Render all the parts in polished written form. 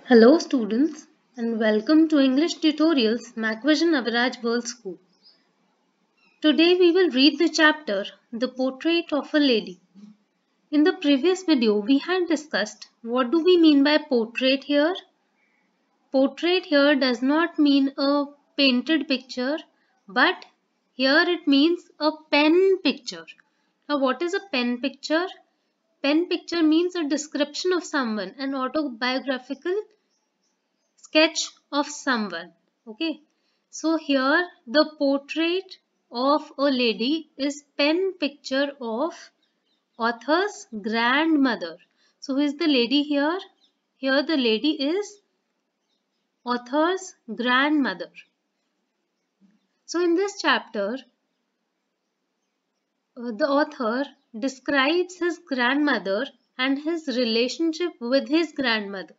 Hello students and welcome to English Tutorials Macvision Average World School. Today we will read the chapter The Portrait of a Lady. In the previous video we had discussed what do we mean by portrait here. Portrait here does not mean a painted picture but here it means a pen picture. Now what is a pen picture? Pen picture means a description of someone, an autobiographical sketch of someone. Okay, so here the portrait of a lady is pen picture of author's grandmother. So who is the lady here? Here the lady is author's grandmother. So in this chapter the author describes his grandmother and his relationship with his grandmother.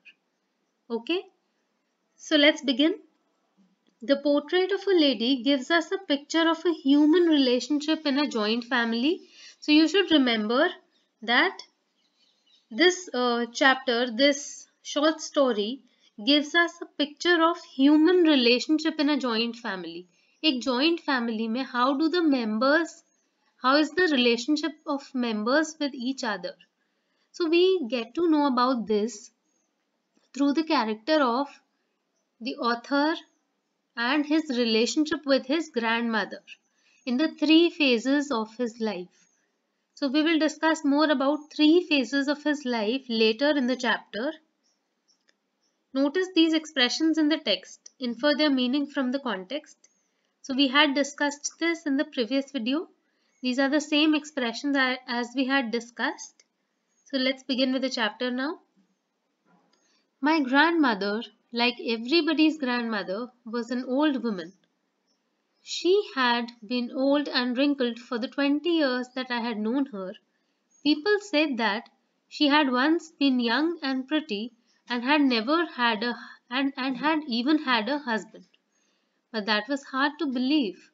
Okay, so let's begin. The portrait of a lady gives us a picture of a human relationship in a joint family. So you should remember that this chapter, this short story gives us a picture of human relationship in a joint family. एक joint family में how do the members, how is the relationship of members with each other? So we get to know about this through the character of the author and his relationship with his grandmother in the three phases of his life. So we will discuss more about three phases of his life later in the chapter. Notice these expressions in the text, infer their meaning from the context. So we had discussed this in the previous video. These are the same expressions as we had discussed. So let's begin with the chapter now. My grandmother, like everybody's grandmother, was an old woman. She had been old and wrinkled for the 20 years that I had known her. People said that she had once been young and pretty and had never had and had even had a husband. But that was hard to believe.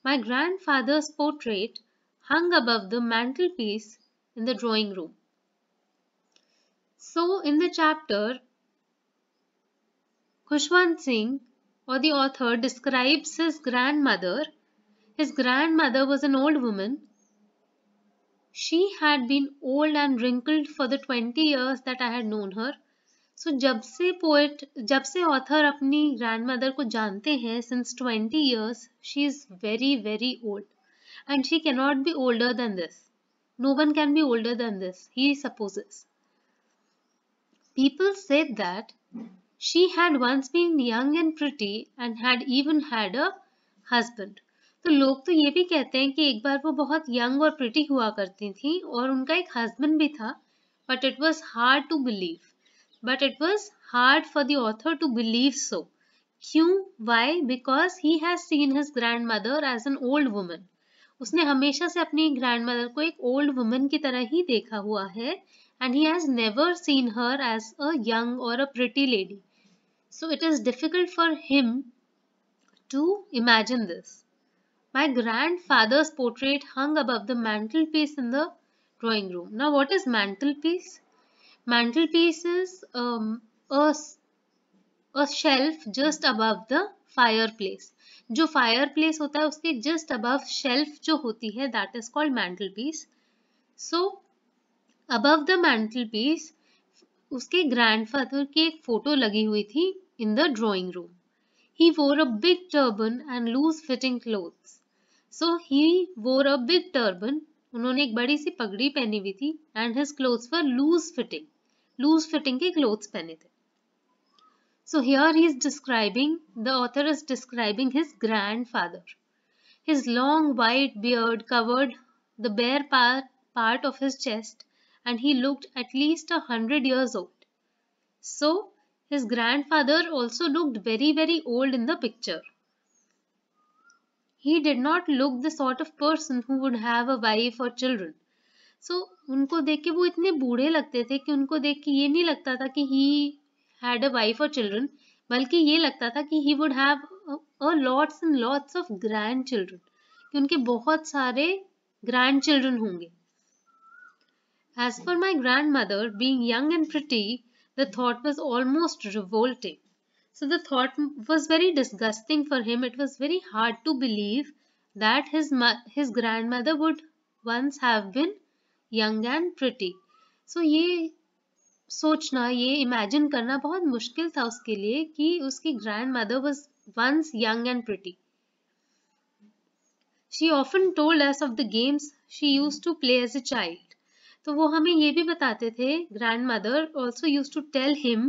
My grandfather's portrait hung above the mantelpiece in the drawing room. So in the chapter, Khushwant Singh, or the author, describes his grandmother. His grandmother was an old woman. She had been old and wrinkled for the 20 years that I had known her. So जब से author अपनी grandmother को जानते हैं since 20 years, she is very very old and she cannot be older than this. No one can be older than this, he supposes. People said that she had once been young and pretty and had even had a husband. तो लोग तो ये भी कहते हैं कि एक बार वो बहुत यंग और प्रिटी हुआ करती थी और उनका एक हस्बैंड भी था. But it was hard to believe. But it was hard for the author to believe so. क्यों? Why? Because he has seen his grandmother as an old woman. उसने हमेशा से अपनी grandmother को एक old woman की तरह ही देखा हुआ है and he has never seen her as a young or a pretty lady. So it is difficult for him to imagine this. My grandfather's portrait hung above the mantelpiece in the drawing room. Now what is mantelpiece? Mantelpiece is a shelf just above the fireplace. जो fireplace होता है उसके just above shelf जो होती है that is called mantelpiece. So above the mantelpiece उसके grandfather की एक photo लगी हुई थी in the drawing room. He wore a big turban and loose fitting clothes. So he wore a big turban. उन्होंने एक बड़ी सी पगड़ी पहनी हुई थी and his clothes were loose fitting. Loose fitting के clothes पहने थे. So here he is describing, the author is describing his grandfather. His long white beard covered the bare part of his chest and he looked at least 100 years old. So his grandfather also looked very very old in the picture. He did not look the sort of person who would have a wife or children. So उनको देख के वो इतने बूढ़े लगते थे कि उनको देख के ये नहीं लगता था कि he had a wife or children, बल्कि ये लगता था कि he would have a lots and lots of grandchildren, कि उनके बहुत सारे grandchildren होंगे. As for my grandmother being young and pretty, The thought was almost revolting. So the thought was very disgusting for him. It was very hard to believe that his grandmother would once have been young and pretty. So ये सोचना, ये imagine करना बहुत मुश्किल था उसके लिए कि उसकी grandmother was once young and pretty. She often told us of the games she used to play as a child. तो वो हमें ये भी बताते थे, grandmother also used to tell him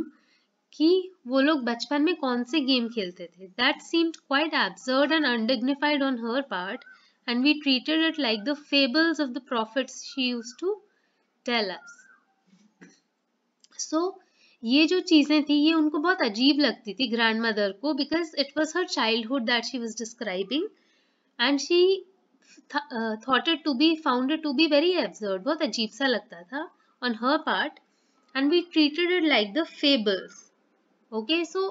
कि वो लोग बचपन में कौन से गेम खेलते थे. That seemed quite absurd and undignified on her part, and we treated it like the fables of the prophets she used to tell us. So ये जो चीजें थी ये उनको बहुत अजीब लगती थी grandmother को, because it was her childhood that she was describing, and she found it to be very absurd. बहुत अजीब सा लगता था on her part, and we treated it like the fables. Okay, so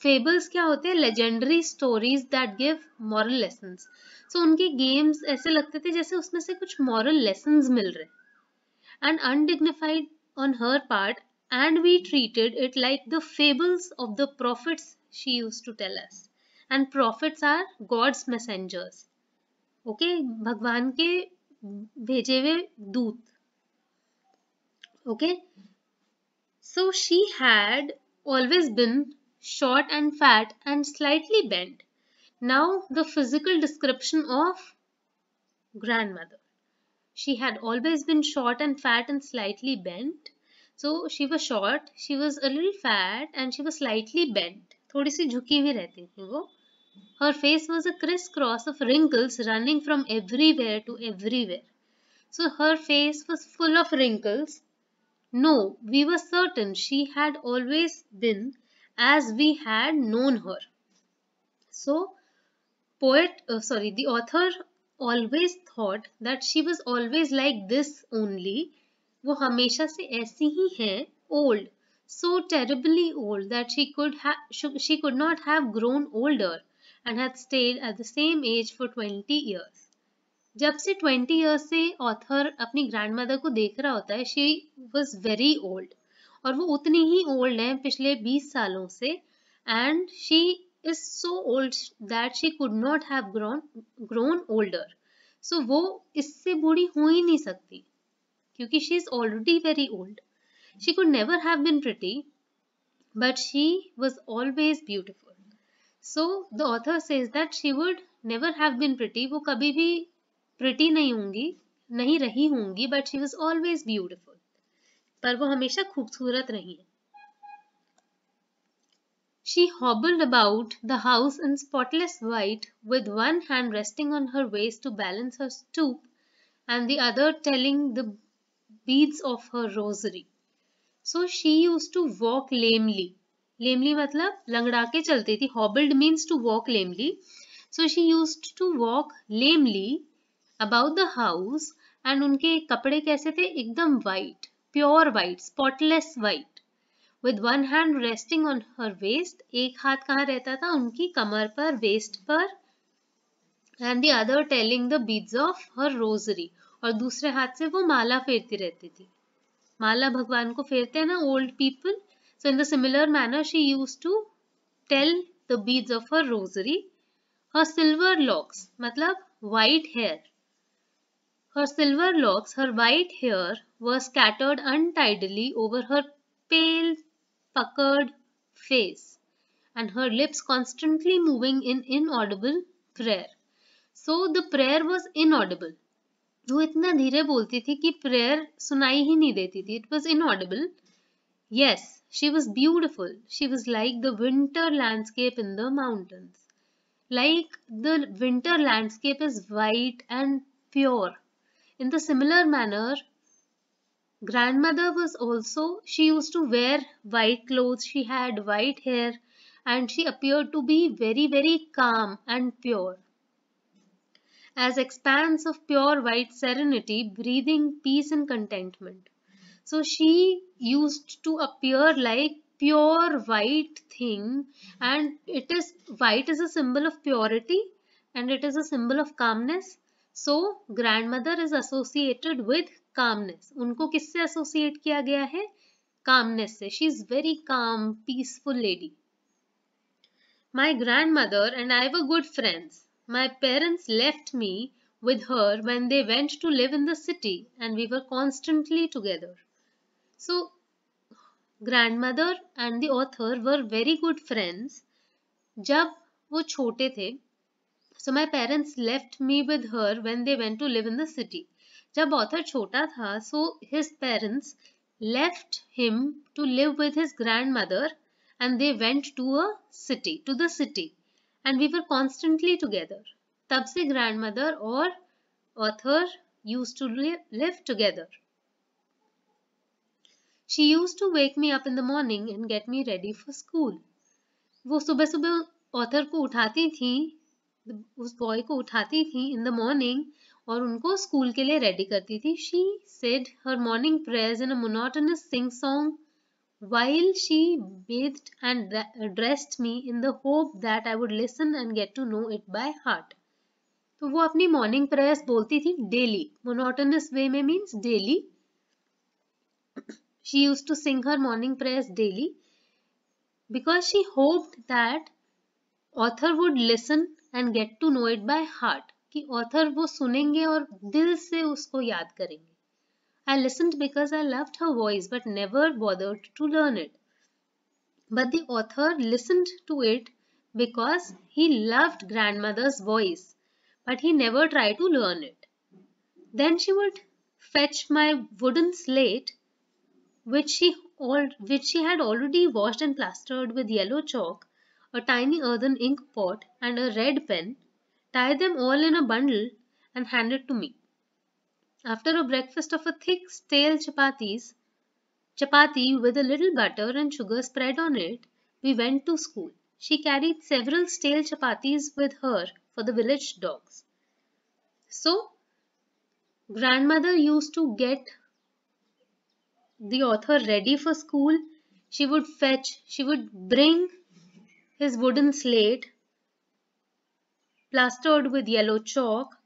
fables क्या होते हैं? Legendary stories that give moral lessons. So उनके games ऐसे लगते थे जैसे उसमें से कुछ moral lessons मिल रहे. And undignified on her part, and we treated it like the fables of the prophets she used to tell us. And prophets are God's messengers. Okay, भगवान के भेजे हुए दूत. Okay, so she had always been short and fat and slightly bent. Now the physical description of grandmother. She had always been short and fat and slightly bent. So she was short, she was a little fat, and she was slightly bent. थोड़ी सी झुकी हुई रहती थी वो. Her face was a crisscross of wrinkles running from everywhere to everywhere. So her face was full of wrinkles. No, we were certain she had always been as we had known her. So, the author always thought that she was always like this only. वो हमेशा से ऐसी ही है, old, so terribly old that she could not have grown older and had stayed at the same age for 20 years. जब से 20 years से author अपनी grandmother को देख रहा होता है, शी वॉज वेरी ओल्ड, और वो उतनी ही ओल्ड है पिछले 20 सालों से, and she is so old that she could not have grown older. So वो इससे बूढ़ी हो ही नहीं सकती क्योंकि she is already very old. She could never have been pretty, but she was always beautiful. So the author says that she would never have been pretty. वो कभी भी प्रिटी नहीं रही होंगी, but she was always beautiful. पर वो हमेशा खूबसूरत रही है. She hobbled about the house in spotless white, with one hand resting on her waist to balance her stoop, and the other telling the beads of her rosary. So she used to walk lamely. Lamely मतलब लंगड़ा के चलती थी. Hobbled means to walk lamely. So she used to walk lamely about the house, and उनके कपड़े कैसे थे? एकदम white, pure white, spotless white, with one hand resting on her waist. एक हाथ कहाँ रहता था? उनकी कमर पर, waist पर, and the other telling the beads of her rosary. और दूसरे हाथ से वो माला फेरती रहती थी. माला भगवान को फेरते हैं ना old people. So in the similar manner she used to tell the beads of her rosary. Her silver locks मतलब white hair. Her silver locks, her white hair, were scattered untidily over her pale, puckered face, and her lips constantly moving in inaudible prayer. So the prayer was inaudible. वो इतना धीरे बोलती थी कि prayer सुनाई ही नहीं देती थी. It was inaudible. Yes, she was beautiful. She was like the winter landscape in the mountains. Like the winter landscape is white and pure. In the similar manner, grandmother was also, she used to wear white clothes, she had white hair, and she appeared to be very, very calm and pure. As expanse of pure white serenity, breathing peace and contentment. So she used to appear like pure white thing, and white is a symbol of purity and it is a symbol of calmness. So grandmother is associated with calmness. उनको किससे associate किया गया है? calmness से. She is very calm, peaceful lady. My grandmother and I were good friends. My parents left me with her when they went to live in the city and we were constantly together. So, grandmother and the author were very good friends. जब वो छोटे थे, so my parents left me with her when they went to live in the city. जब author छोटा था, so his parents left him to live with his grandmother and they went to the city and we were constantly together. तब से grandmother और author used to live together. She used to wake me up in the morning and get me ready for school. वो सुबह सुबह author को उठाती थी, उस बॉय को उठाती थी in the morning और उनको स्कूल के लिए रेडी करती थी. She said her morning prayers in a monotonous sing song while she bathed and dressed me in the hope that I would listen and get to know it by heart. तो वो अपनी morning prayers बोलती थी daily. Monotonous वे में means daily. She used to sing her morning prayers daily because she hoped that author would listen and get to know it by heart. कि author वो सुनेंगे और दिल से उसको याद करेंगे. I listened because I loved her voice but never bothered to learn it. But the author listened to it because he loved grandmother's voice, but he never tried to learn it. Then she would fetch my wooden slate, which she had already washed and plastered with yellow chalk, a tiny earthen ink pot, and a red pen, tie them all in a bundle, and hand it to me. After a breakfast of a thick, stale chapati with a little butter and sugar spread on it, we went to school. She carried several stale chapatis with her for the village dogs. So, grandmother used to get the author ready for school. She would bring his wooden slate plastered with yellow chalk,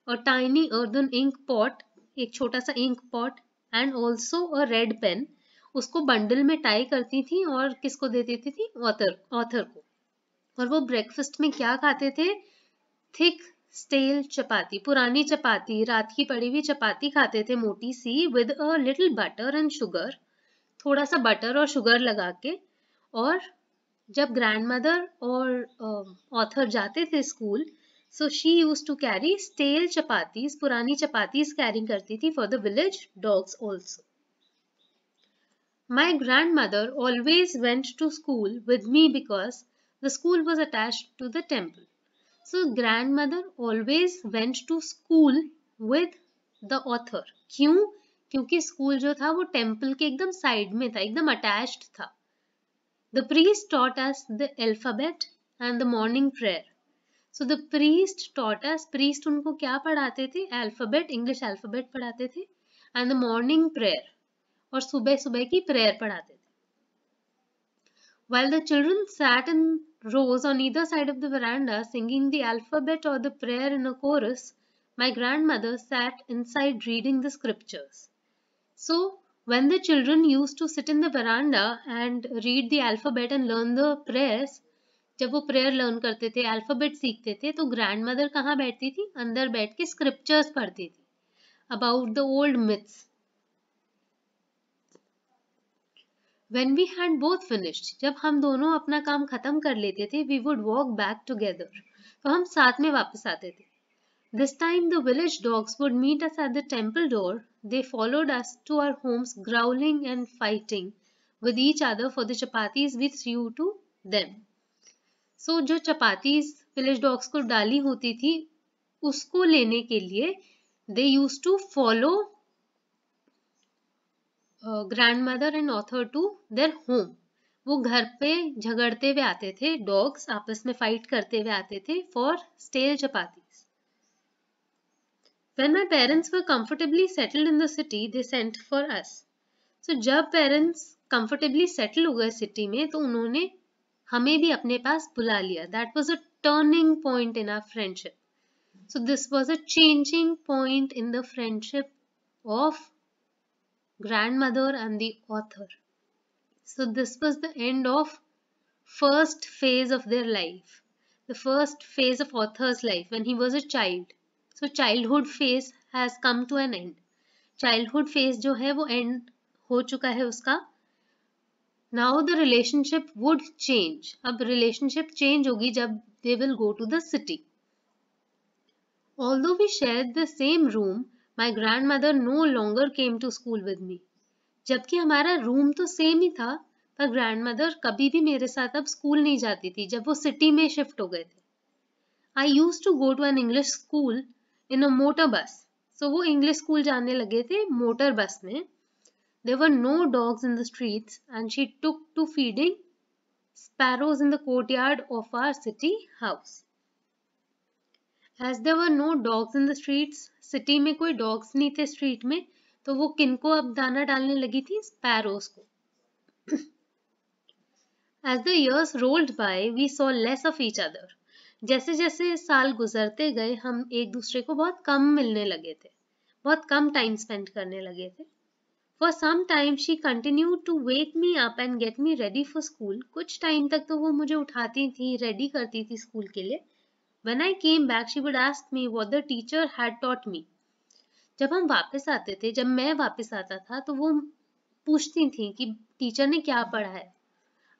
a tiny earthen ink pot, एक छोटा सा ink pot, and also a red pen. उसको bundle में tie करती थी और किसको दे देती थी? ऑथर को. और वो ब्रेकफास्ट में क्या खाते थे? थिक स्टेल चपाती, पुरानी चपाती, रात की पड़ी हुई चपाती खाते थे मोटी सी, with a little butter and sugar, थोड़ा सा बटर और शुगर लगा के. और जब ग्रैंडमदर और ऑथर जाते थे school, so she used to carry stale chapatis, पुरानी चपातीज कैरी करती थी for the village dogs also. My grandmother always went to school with me because the school was attached to the temple. So grandmother always went to school with the author. क्यों? क्योंकि school जो था वो temple के एकदम side में था, एकदम अटैच्ड था. The priest taught us the alphabet and the morning prayer. So the priest taught us, priest उनको क्या पढ़ाते थे? Alphabet, English alphabet पढ़ाते थे, and the morning prayer, और सुबह सुबह की prayer पढ़ाते थे. While the children sat in rows on either side of the veranda singing the alphabet or the prayer in a chorus, my grandmother sat inside reading the scriptures. So when the children used to sit in the veranda and read the alphabet and learn the prayers, जब वो prayer learn करते थे, alphabet सीखते थे, तो grandmother कहाँ बैठती थी? अंदर बैठ के स्क्रिप्चर्स पढ़ती थी about the old myths. When we had both finished, जब हम दोनों अपना काम खत्म कर लेते थे, we would walk back together. तो हम साथ में वापस आते थे. This time the village dogs would meet us at the temple door. They followed us to our homes, growling and fighting with each other for the chapatis we threw to them. So जो chapatis village dogs को डाली होती थी, उसको लेने के लिए they used to follow grandmother and author to their home. वो घर पे झगड़ते हुए आते थे, डॉग्स आपस में फाइट करते हुए आते थे for stale chapatis. When my parents were comfortably settled in the city, they sent for us. So जब पेरेंट्स comfortably settle हो गए सिटी में, तो उन्होंने हमें भी अपने पास बुला लिया. That was a turning point in our friendship. So this was a changing point in the friendship of grandmother and the author. So this was the end of first phase of their life, the first phase of Arthur's life when he was a child. So childhood phase has come to an end. Childhood phase जो है वो end हो चुका है उसका. Now the relationship would change. अब relationship change होगी जब they will go to the city. Although we shared the same room, my grandmother no longer came to school with me. जबकि हमारा रूम तो सेम ही था, पर ग्रैंडमदर कभी भी मेरे साथ अब स्कूल नहीं जाती थी जब वो सिटी में शिफ्ट हो गए थे. I used to go to an English school in a motor bus. So वो इंग्लिश स्कूल जाने लगे थे मोटर बस में. There were no dogs in the streets and she took to feeding sparrows in the courtyard of our city house. As there were no dogs in the streets, city में कोई dogs नहीं थे street में, तो वो किनको अब दाना डालने लगी थी? Sparrows को. As the years rolled by, we saw less of each other. जैसे जैसे साल गुजरते गए हम एक दूसरे को बहुत कम मिलने लगे थे, बहुत कम टाइम स्पेंड करने लगे थे. For some time she continued to wake me up and get me ready for school. कुछ टाइम तक तो वो मुझे उठाती थी, रेडी करती थी स्कूल के लिए. When I came back, she would ask me what the teacher had taught me. जब हम वापस आते थे, जब मैं वापस आता था, तो वो पूछती थी कि टीचर ने क्या पढ़ा है.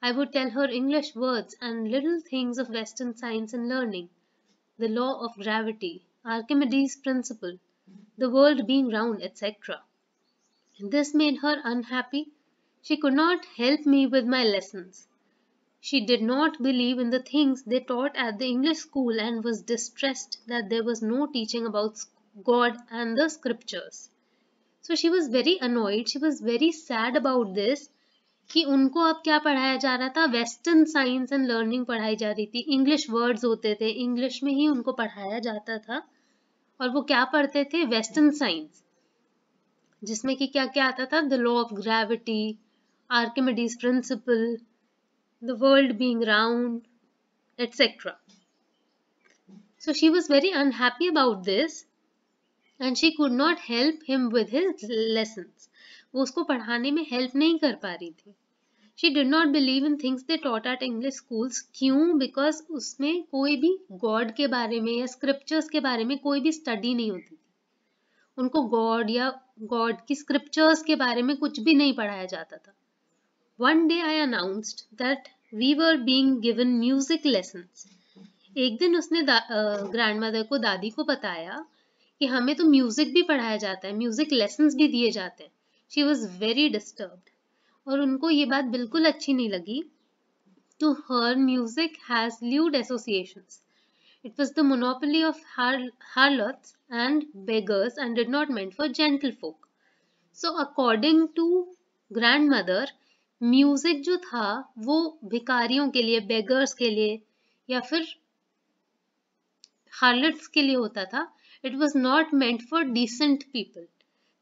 I would tell her English words and little things of Western science and learning, the law of gravity, Archimedes' principle, the world being round, etc. This made her unhappy. She could not help me with my lessons. She did not believe in the things they taught at the English school and was distressed that there was no teaching about God and the scriptures. So she was very annoyed, she was very sad about this कि उनको अब क्या पढ़ाया जा रहा था, western science and learning पढ़ाई जा रही थी. इंग्लिश वर्ड्स होते थे, इंग्लिश में ही उनको पढ़ाया जाता था, और वो क्या पढ़ते थे? वेस्टर्न साइंस, जिसमें कि क्या क्या आता था? The law of gravity, Archimedes principal, the world being round, etc. So she was very unhappy about this and she could not help him with his lessons. वो उसको पढ़ाने में help नहीं कर पा रही थी. She did not believe in things they taught at English schools. क्यों? Because उसमें कोई भी God के बारे में या scriptures के बारे में कोई भी study नहीं होती थी. उनको God या God की scriptures के बारे में कुछ भी नहीं पढ़ाया जाता था. One day I announced that we were being given music lessons. एक दिन उसने ग्रैंडमदर को, दादी को बताया कि हमें तो म्यूजिक भी पढ़ाया जाता है, म्यूजिक लेसन्स भी दिए जाते हैं. शी वॉज वेरी डिस्टर्ब्ड और उनको ये बात बिल्कुल अच्छी नहीं लगी. To her music has lewd associations. It was the monopoly of harlots and beggars and did not meant for gentlefolk. So according to grandmother, music जो था वो भिखारियों के लिए, बेगर्स के लिए या फिर हार्लट्स के लिए होता था. It was not meant for decent people.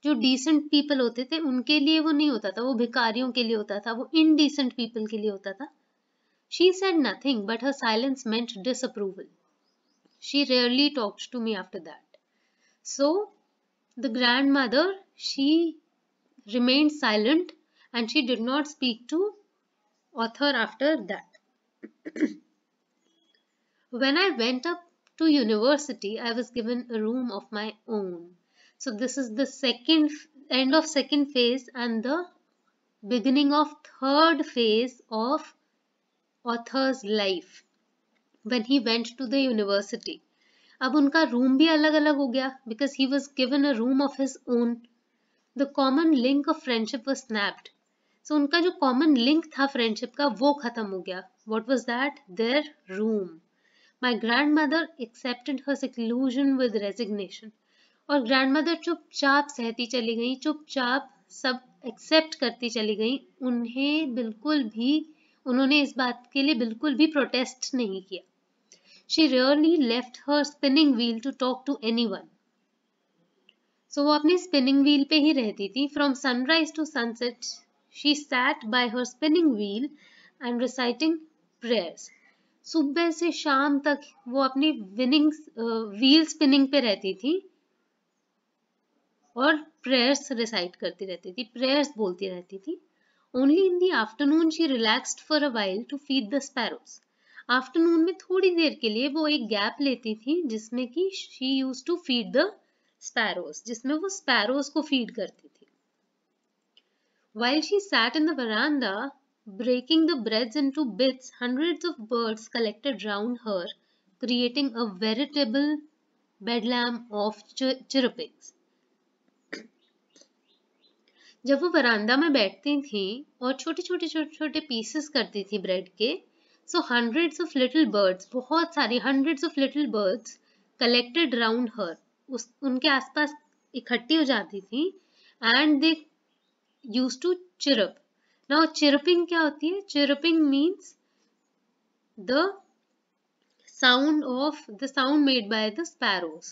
जो डिसेंट पीपल होते थे उनके लिए वो नहीं होता था, वो भिखारियों के लिए होता था, वो इनडिसेंट पीपल के लिए होता था. She said nothing but her silence meant disapproval. She rarely talked to me after that. So the grandmother, she remained silent and she did not speak to Arthur after that. When I went up to university, I was given a room of my own. So this is the end of second phase and the beginning of third phase of Arthur's life when he went to the university. अब उनका room भी अलग अलग हो गया because he was given a room of his own. The common link of friendship was snapped. So उनका जो common link था फ्रेंडशिप का वो खत्म हो गया. What was that? Their room. My grandmother accepted her seclusion with resignation. और grandmother चुपचाप सहती चली गई, चुपचाप सब एक्सेप्ट करती चली गई. उन्होंने इस बात के लिए बिल्कुल भी प्रोटेस्ट नहीं किया. She rarely left her spinning wheel to talk to anyone. So वो अपनी स्पिनिंग व्हील पे ही रहती थी. From sunrise to sunset, she sat by her spinning wheel and reciting prayers. सुबह से शाम तक वो अपनी व्हील स्पिनिंग पे रहती थी और प्रेयर्स रिसाइट करती रहती थी, प्रेयर्स बोलती रहती थी. Only in the afternoon she relaxed for a while to feed the sparrows. Afternoon में थोड़ी देर के लिए वो एक गैप लेती थी जिसमें कि she used to feed the sparrows, जिसमें वो sparrows को feed करती थी. While she sat in the veranda, breaking the breads into bits, hundreds of birds collected round her, creating a veritable bedlam of chirrupings. जब वो वरांदा में बैठती थी और छोटे पीसेस करती थी ब्रेड के, so hundreds of little birds, बहुत सारी hundreds of little birds collected round her, उनके आसपास इकट्ठी हो जाती थी and they used to chirp. Now chirping क्या होती है? Chirping means the sound made by the sparrows.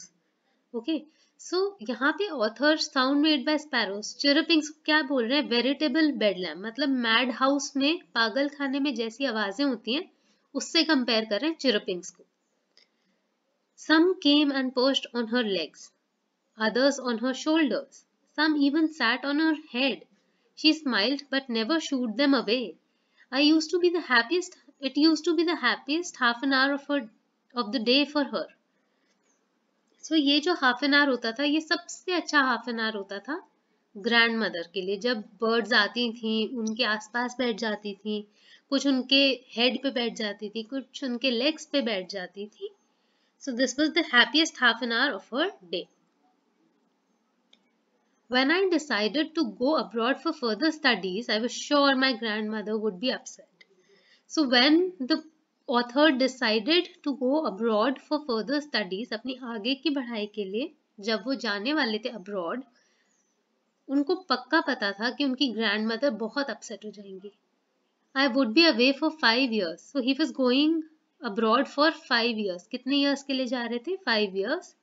Okay, so यहाँ पे author sound made by sparrows, chirpings क्या बोल रहे हैं? वेरिटेबल बेडलैम, मतलब मैड हाउस में, पागल खाने में जैसी आवाजें होती हैं उससे कंपेयर कर रहे हैं चिरपिंग्स को. Some came and perched on her legs, others on her shoulders, some even sat on her head. She smiled but never shooed them away. It used to be the happiest half an hour of the day for her. So ये जो half an hour होता था, ये सबसे अच्छा half an hour होता था grand mother के लिए. जब बर्ड्स आती थी उनके आसपास बैठ जाती थी, कुछ उनके हेड पे बैठ जाती थी, कुछ उनके लेग्स पे बैठ जाती थी. So this was the happiest half an hour of her day. When I decided to go abroad for further studies, I was sure my grandmother would be upset. So when the author decided to go abroad for further studies, अपनी आगे की पढ़ाई के लिए जब वो जाने वाले थे abroad, उनको पक्का पता था कि उनकी grandmother बहुत upset हो जाएंगी. I would be away for 5 years. So he was going abroad for 5 years. कितने years के लिए जा रहे थे? 5 years.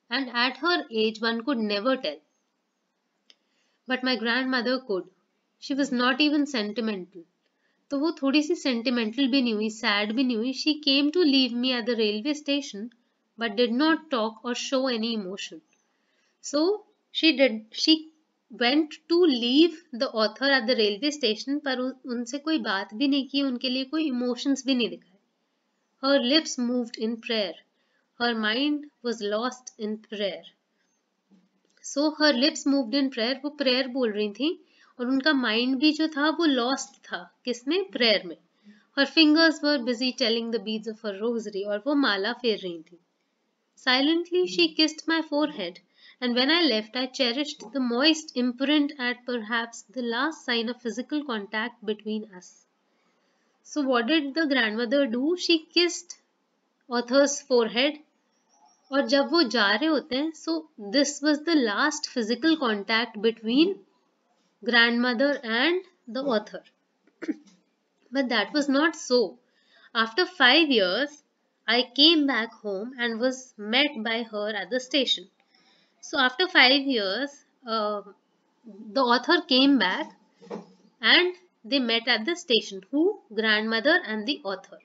And at her age, one could never tell. But my grandmother could. She was not even sentimental. तो वो थोड़ी सी sentimental भी नहीं हुई, sad भी नहीं हुई. She came to leave me at the railway station, but did not talk or show any emotion. So she went to leave the author at the railway station, पर उनसे कोई बात भी नहीं की, उनके लिए कोई emotions भी नहीं दिखाए. Her lips moved in prayer. Her mind was lost in prayer. So her lips moved in prayer. वो prayer बोल रही थी और उनका mind भी जो था वो lost था. किसमें? prayer में. Her fingers were busy telling the beads of her rosary, और वो माला फेर रही थी. Silently she kissed my forehead, and when I left I cherished the moist imprint at perhaps the last sign of physical contact between us. So what did the grandmother do? She kissed author's forehead, और जब वो जा रहे होते हैं, so this was the last physical contact between grandmother and the author. But that was not so. After 5 years, I came back home and was met by her at the station. So after 5 years, the author came back and they met at the station. Who? Grandmother and the author.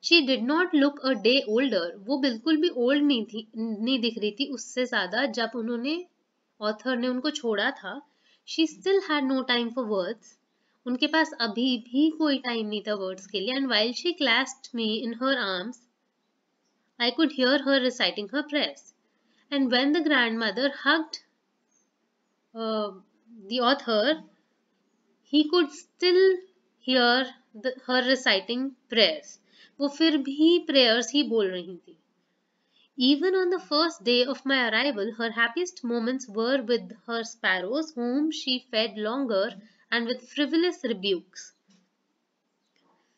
She did not look a day older. वो बिल्कुल भी old नहीं दिख रही थी उससे ज़्यादा जब उन्होंने author ने उनको छोड़ा था. She still had no time for words. उनके पास अभी भी कोई time नहीं था words के लिए. And while she clasped me in her arms, I could hear her reciting her prayers. And when the grandmother hugged the author, he could still hear her reciting prayers. वो फिर भी prayers ही बोल रही थी. Even on the first day of my arrival, her happiest moments were with her sparrows, whom she fed longer and with frivolous rebukes.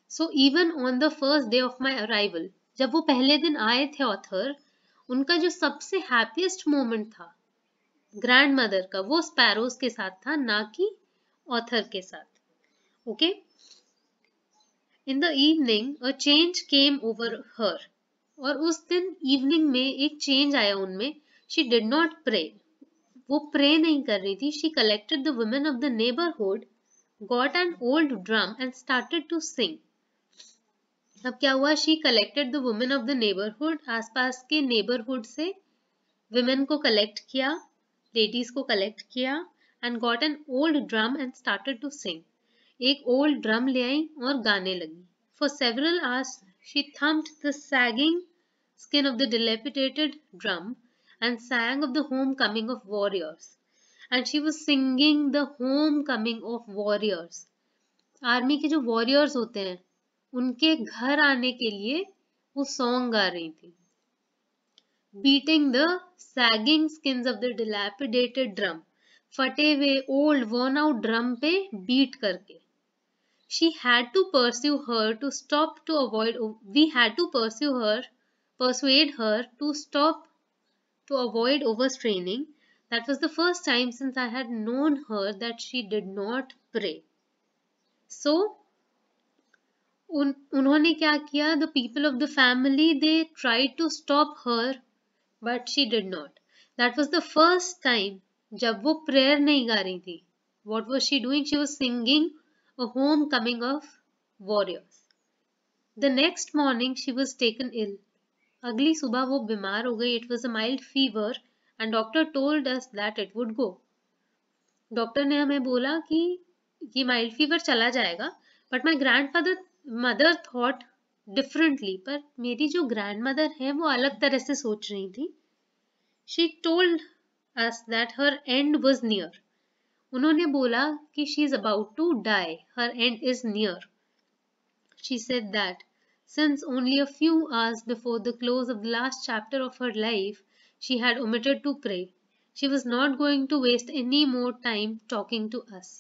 So even on the first day of my arrival, जब वो पहले दिन आए थे author, उनका जो सबसे happiest moment था grandmother का, वो sparrows के साथ था, ना कि author के साथ. Okay? In the evening, a change came over her. और उस दिन evening में एक change आया उनमें. She did not pray. वो pray नहीं कर रही थी. She collected the women of the neighborhood, got an old drum and started to sing. अब क्या हुआ? She collected the women of the neighborhood. आसपास के neighborhood से women को collect किया, ladies को collect किया and got an old drum and started to sing. एक old drum ले आई और गाने लगी. For several hours she thumped the sagging skin of the dilapidated drum and sang of the homecoming of warriors. And she was singing the homecoming of warriors. Army के जो warriors होते हैं उनके घर आने के लिए वो सॉन्ग गा रही थी. Beating the sagging skins of the dilapidated drum, फटे हुए ओल्ड worn out ड्रम पे बीट करके. She had to pursue her to stop to avoid. We had to persuade her to stop to avoid overstraining. That was the first time since I had known her that she did not pray. So उन्होंने क्या किया? The people of the family, they tried to stop her, but she did not. That was the first time जब वो prayer नहीं गा रही थी. What was she doing? She was singing a homecoming of warriors. The next morning she was taken ill. अगली सुबह वो बीमार हो गई. It was a mild fever and doctor told us that it would go. Doctor ने हमें बोला कि ये माइल्ड फीवर चला जाएगा. But my mother thought differently. पर मेरी जो ग्रैंडमदर है वो अलग तरह से सोच रही थी. She told us that her end was near. उन्होंने बोला कि she is about to die. Her end is near. She said that since only a few hours before the close of the last chapter of her life she had omitted to pray. She was not going to waste any more time talking to us.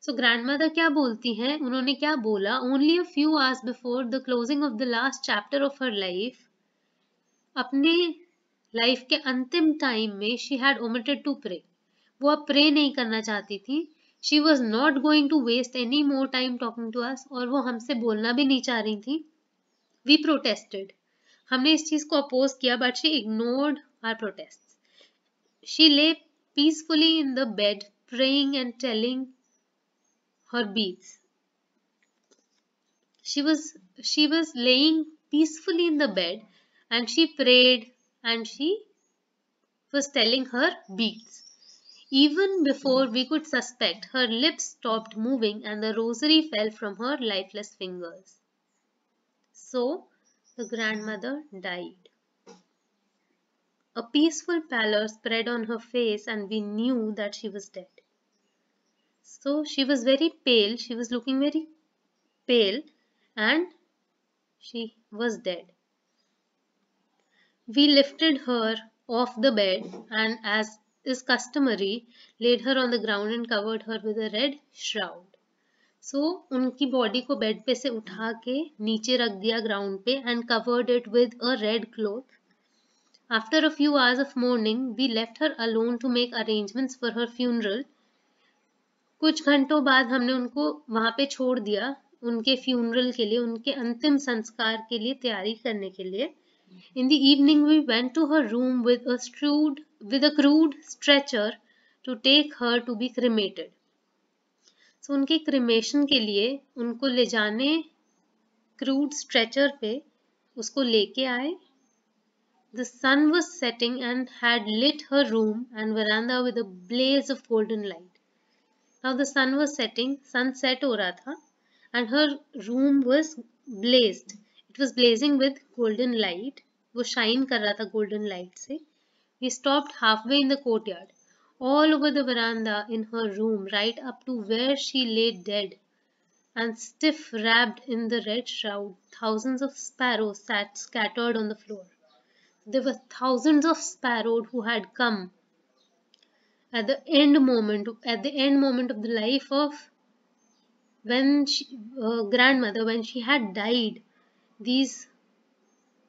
So grandmother क्या बोलती हैं? उन्होंने क्या बोला? Only a few hours before the closing of the last chapter of her life, अपने life के अंतिम time में she had omitted to pray. वो अब प्रे नहीं करना चाहती थी. She was not going to waste any more time talking to us. और वो हमसे बोलना भी नहीं चाह रही थी. We protested. हमने इस चीज को अपोज किया, but she ignored our protests. She lay peacefully in the bed, praying and telling her beads. She was laying peacefully in the bed and she prayed and she was telling her beads. Even before we could suspect, her lips stopped moving and the rosary fell from her lifeless fingers. So the grandmother died. A peaceful pallor spread on her face and we knew that she was dead. So she was very pale. She was looking very pale and she was dead. We lifted her off the bed and, as is customary, laid her on the ground and covered her with a red shroud. So उनकी body को bed पे से उठा के नीचे रख दिया ground पे and covered it with a red cloth. After a few hours of mourning, we left her alone to make arrangements for her funeral. कुछ घंटों बाद हमने उनको वहां पे छोड़ दिया उनके फ्यूनरल के लिए, उनके अंतिम संस्कार के लिए तैयारी करने के लिए. In the evening we went to her room with a crude stretcher to take her to be cremated. So उनके क्रिमेशन के लिए उनको ले जाने क्रूड स्ट्रेचर पे उसको लेके आए. The sun was setting and had lit her room and veranda with a blaze of golden light. Now the sun was setting, sunset हो रहा था and her room was blazed. It was blazing with golden light. वो shine कर रहा था golden light से. We stopped halfway in the courtyard. All over the veranda, in her room, right up to where she lay dead and stiff wrapped in the red shroud, thousands of sparrows sat scattered on the floor. There were thousands of sparrows who had come at the end moment of the life of grandmother, when she had died. These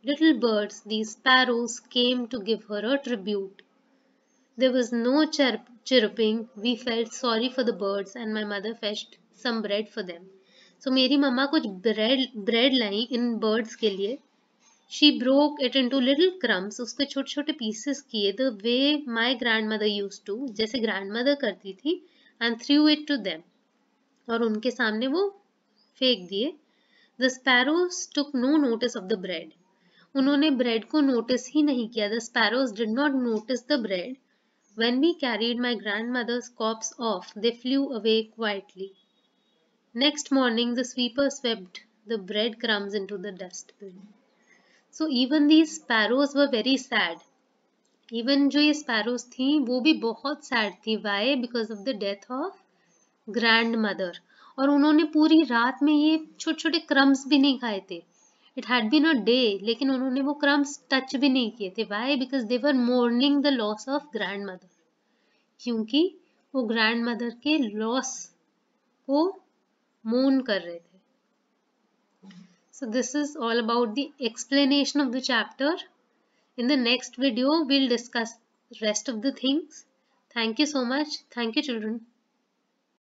little birds, these sparrows, came to give her a tribute. There was no chirping. We felt sorry for the birds and my mother fetched some bread for them. So मेरी मम्मा कुछ bread लाई इन birds के लिए. She broke it into little crumbs. उसके छोटे छोटे pieces किए, the way my grandmother used to, जैसे grandmother करती थी, and threw it to them. और उनके सामने वो फेंक दिए. The sparrows took no notice of the bread. उन्होंने bread को notice ही नहीं किया. The sparrows did not notice the bread. When we carried my grandmother's corpse off, they flew away quietly. Next morning, the sweeper swept the breadcrumbs into the dustbin. So even these sparrows were very sad. Even जो ये sparrows थी वो भी बहुत sad थी. Why? Because of the death of grandmother. और उन्होंने पूरी रात में ये छोटे छोटे क्रम्स भी नहीं खाए थे. It had been a day, लेकिन उन्होंने वो क्रम्स टच भी नहीं किए थे. Why? Because they were mourning the loss of grandmother. क्योंकि वो grandmother के loss को mourn कर रहे थे. So this is all about the explanation of the chapter. In the next video, we'll discuss rest of the things. Thank you so much. Thank you, children.